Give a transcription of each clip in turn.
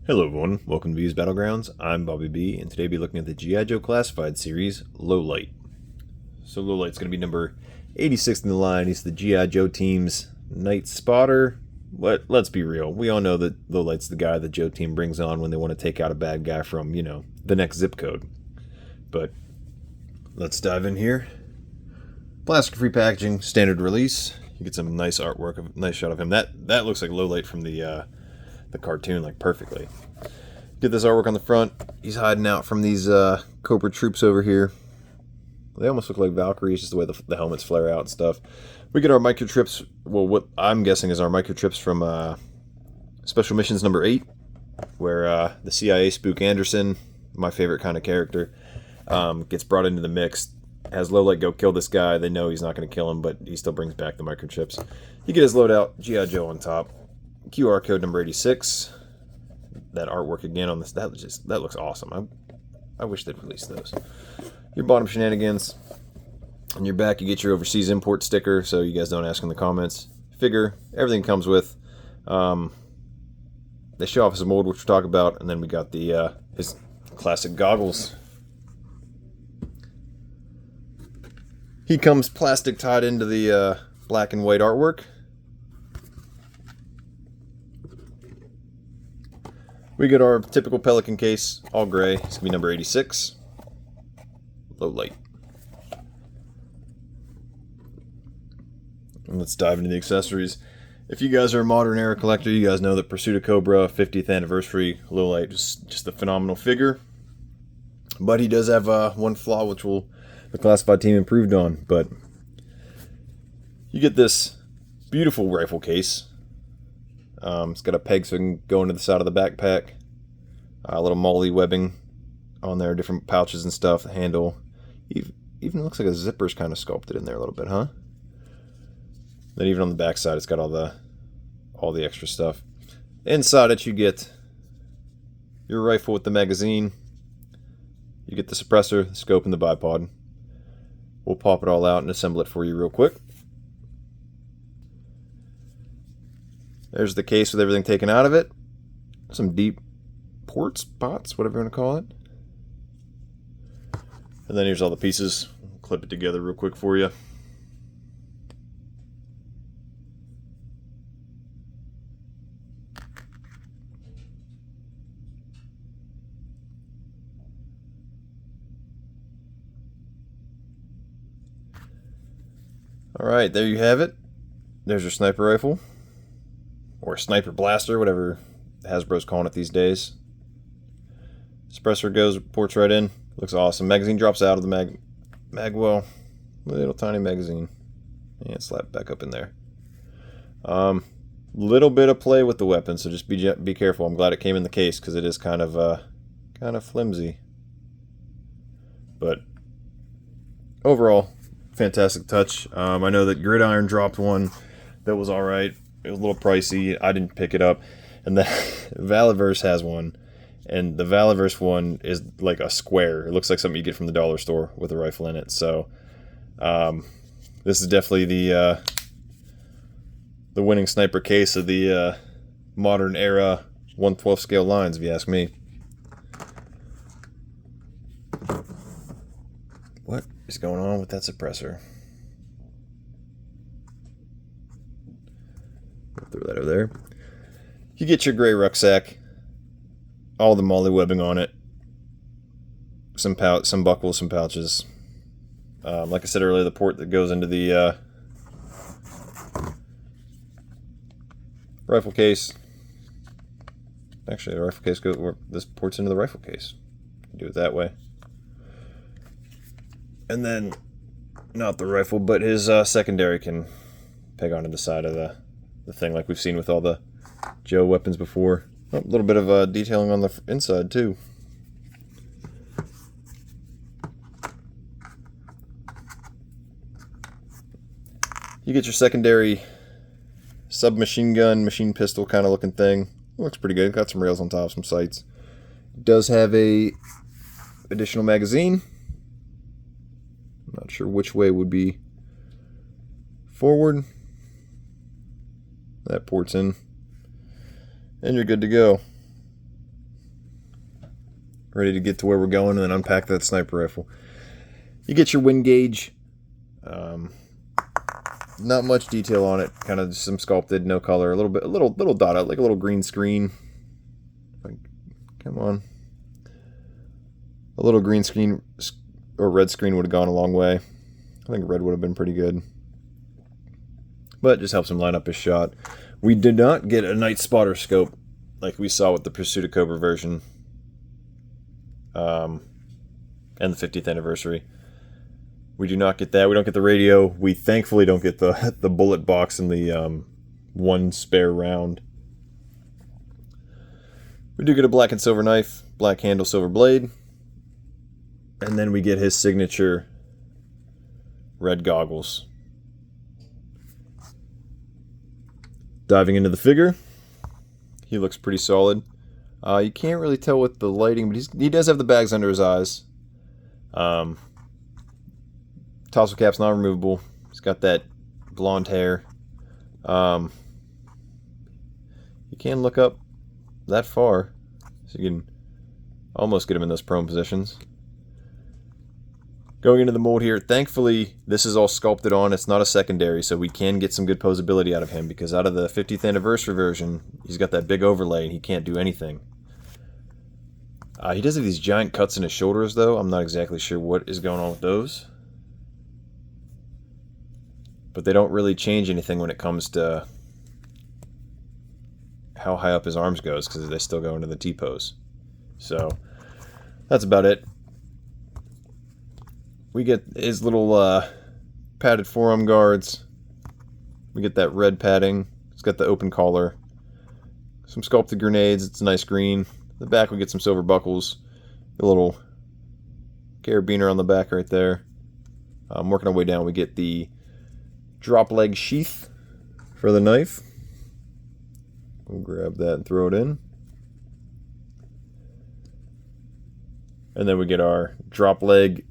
Hello everyone, welcome to V's Battlegrounds. I'm Bobby B, and today we'll be looking at the GIJoe Classified Series, Low Light. So Low Light's going to be number 86 in the line. He's the GIJoe team's Night Spotter. Let's be real, we all know that Low Light's the guy the Joe team brings on when they want to take out a bad guy from, the next zip code. But let's dive in here. Plastic-free packaging, standard release. You get some nice artwork, a nice shot of him. That looks like Low Light from the cartoon, like, perfectly. Get this artwork on the front. He's hiding out from these Cobra troops over here. They almost look like Valkyries, just the way the helmets flare out and stuff. We get our microtrips, well, what I'm guessing is our microtrips from Special Missions number 8, where the CIA spook Anderson, my favorite kind of character, gets brought into the mix. Has Low Light go kill this guy. They know he's not going to kill him, but he still brings back the microchips. You get his loadout, GIJoe on top. QR code number 86. That artwork again on this, that looks awesome. I wish they'd release those. Your bottom shenanigans. On your back you get your overseas import sticker, so you guys don't ask in the comments. Figure, everything comes with. They show off his mold, which we'll talk about, and then we got the his classic goggles. He comes plastic tied into the black and white artwork. We get our typical Pelican case, all gray. It's going to be number 86. Low Light. And let's dive into the accessories. If you guys are a modern era collector, you guys know that Pursuit of Cobra, 50th anniversary, Low Light, just a phenomenal figure. But he does have one flaw, which the classified team improved on. But you get this beautiful rifle case. It's got a peg so it can go into the side of the backpack. A little MOLLE webbing on there, different pouches and stuff. The handle even looks like a zipper's kind of sculpted in there a little bit, huh? Then even on the back side, it's got all the extra stuff. Inside it, you get your rifle with the magazine. You get the suppressor, the scope, and the bipod. We'll pop it all out and assemble it for you real quick. There's the case with everything taken out of it. Some deep pots, whatever you want to call it. And then here's all the pieces. Clip it together real quick for you. Alright, there you have it. There's your sniper rifle. Or sniper blaster, whatever Hasbro's calling it these days. Suppressor goes, ports right in. Looks awesome. Magazine drops out of the magwell. Little tiny magazine. And slap back up in there. Little bit of play with the weapon, so just be careful. I'm glad it came in the case because it is kind of flimsy. But overall, fantastic touch. I know that Gridiron dropped one that was alright. It was a little pricey. I didn't pick it up. And the Valiverse has one. And the Valiverse one is like a square. It looks like something you get from the dollar store with a rifle in it. So this is definitely the winning sniper case of the modern era 1/12 scale lines, if you ask me. What is going on with that suppressor? Throw that over there. You get your gray rucksack, all the MOLLE webbing on it, some buckles, some pouches. Like I said earlier, the port that goes into the rifle case. Actually, the rifle case goes. This ports into the rifle case. Do it that way. And then, not the rifle, but his secondary can peg onto the side of the thing, like we've seen with all the Joe weapons before. Oh, a little bit of detailing on the inside too. You get your secondary submachine gun, machine pistol kind of looking thing. Looks pretty good. Got some rails on top, some sights. Does have a additional magazine. I'm not sure which way would be forward. That ports in. And you're good to go. ready to get to where we're going and then unpack that sniper rifle. You get your wind gauge. Not much detail on it. Kind of some sculpted, no color. A little dot out, like a little green screen. Come on. A little green screen or red screen would have gone a long way. I think red would have been pretty good. But it just helps him line up his shot. We did not get a night spotter scope like we saw with the Pursuit of Cobra version. And the 50th anniversary. We do not get that. We don't get the radio. We thankfully don't get the bullet box and the one spare round. We do get a black and silver knife, black handle, silver blade. And then we get his signature red goggles. Diving into the figure. He looks pretty solid. You can't really tell with the lighting, but he does have the bags under his eyes. Tassel cap's not removable. He's got that blonde hair. You can look up that far, so you can almost get him in those prone positions. Going into the mold here, thankfully this is all sculpted on. It's not a secondary, so we can get some good posability out of him, because out of the 50th anniversary version, he's got that big overlay and he can't do anything. He does have these giant cuts in his shoulders, though. I'm not exactly sure what is going on with those. But they don't really change anything when it comes to how high up his arms goes, because they still go into the T-pose. So, that's about it. We get his little padded forearm guards. We get that red padding. It's got the open collar. Some sculpted grenades. It's a nice green. The back we get some silver buckles. A little carabiner on the back right there. Working our way down, we get the drop leg sheath for the knife. We'll grab that and throw it in. And then we get our drop leg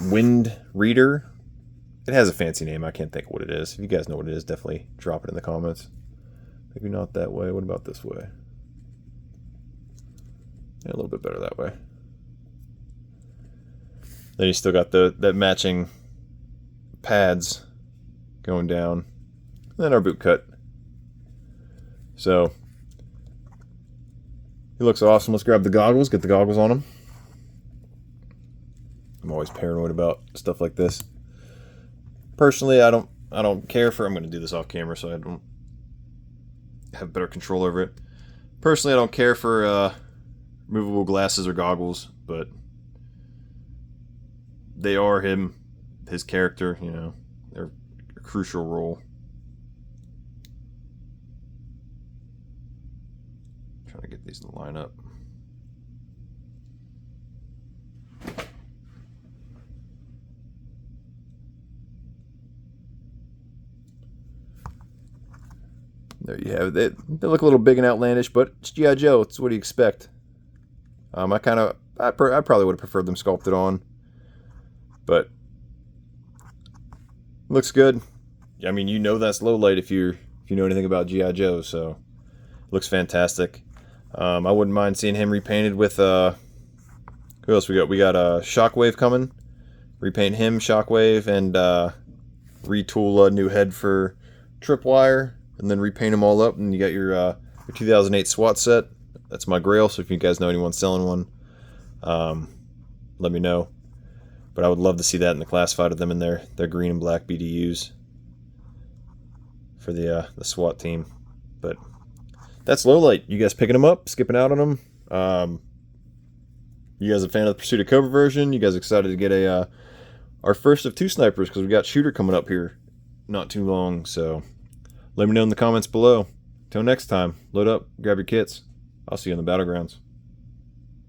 wind reader. It has a fancy name. I can't think of what it is. If you guys know what it is, definitely drop it in the comments. Maybe not that way. What about this way? Yeah, a little bit better that way. Then you still got that matching pads going down. And then our boot cut. So, he looks awesome. Let's grab the goggles, get the goggles on him. I'm always paranoid about stuff like this. Personally, I don't care for. I'm going to do this off camera so I don't have better control over it. Personally, I don't care for removable glasses or goggles, but they are his character. You know, they're a crucial role. I'm trying to get these to line up. There you have it. They look a little big and outlandish, but it's G.I. Joe. It's what do you expect? I probably would have preferred them sculpted on, but looks good. I mean, you know that's low light if you know anything about G.I. Joe, so looks fantastic. I wouldn't mind seeing him repainted with who else we got? We got Shockwave coming. Repaint him, Shockwave, and retool a new head for Tripwire. And then repaint them all up, and you got your 2008 SWAT set. That's my grail, so if you guys know anyone selling one, let me know. But I would love to see that in the classified of them in their green and black BDUs for the SWAT team. But that's low light. You guys picking them up, skipping out on them? You guys a fan of the Pursuit of Cobra version? You guys excited to get our first of 2 snipers, because we got Shooter coming up here not too long, so let me know in the comments below. Till next time, load up, grab your kits. I'll see you in the battlegrounds.